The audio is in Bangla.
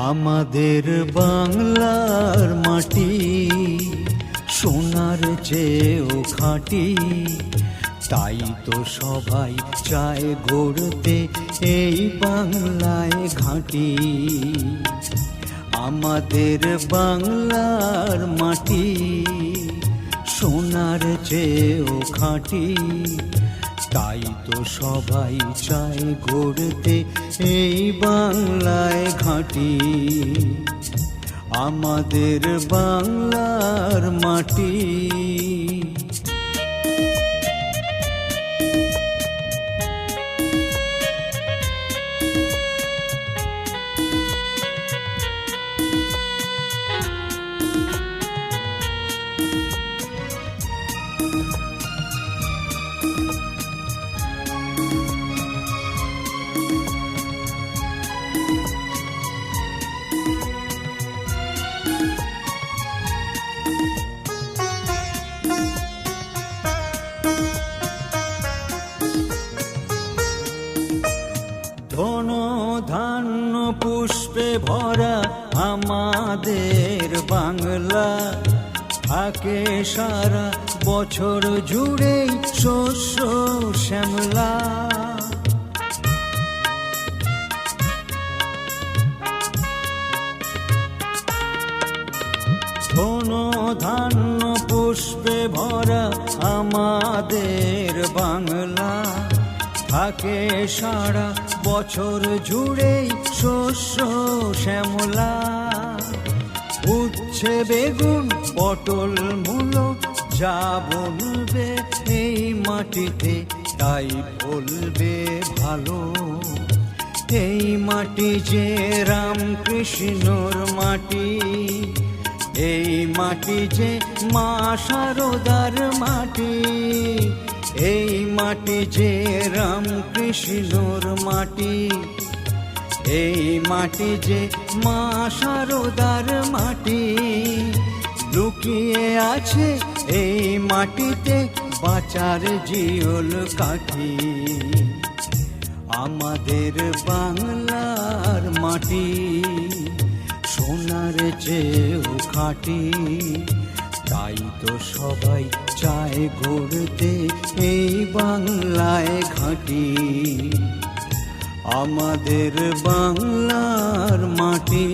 আমাদের বাংলার মাটি সোনার চেয়েও খাঁটি, তাই তো সবাই চায় গড়তে এই বাংলায় ঘাঁটি। আমাদের বাংলার মাটি সোনার চেয়েও খাঁটি, তাই তো সবাই চায় গড়তে এই বাংলায় ঘাঁটি। আমাদের বাংলার মাটি ধন ধান্য পুষ্পে ভরা আমাদের বাংলা, থাকে সারা বছর জুড়েই শস্য শ্যামলা। ধন ধান্য পুষ্পে ভরা আমাদের বাংলা, থাকে সারা বছর জুড়েই শস্য শ্যামলা। উচ্ছে বেগুন পটল মূলো যা বলবে এই মাটিতে তাই বলবে ভালো। এই মাটি যে রামকৃষ্ণর মাটি, এই মাটি যে মা শারদার মাটি, এই মাটি যে রামকৃষ্ণর মাটি, এই মাটি যে মা শারদার মাটি। লুকিয়ে আছে এই মাটিতে বাঁচার জিওল কাঠি। আমাদের বাংলার মাটি সোনার চেয়েও খাঁটি, তাই তো সবাই চায় গড়তে এই বাংলায় ঘাঁটি। আমাদের বাংলার মাটি।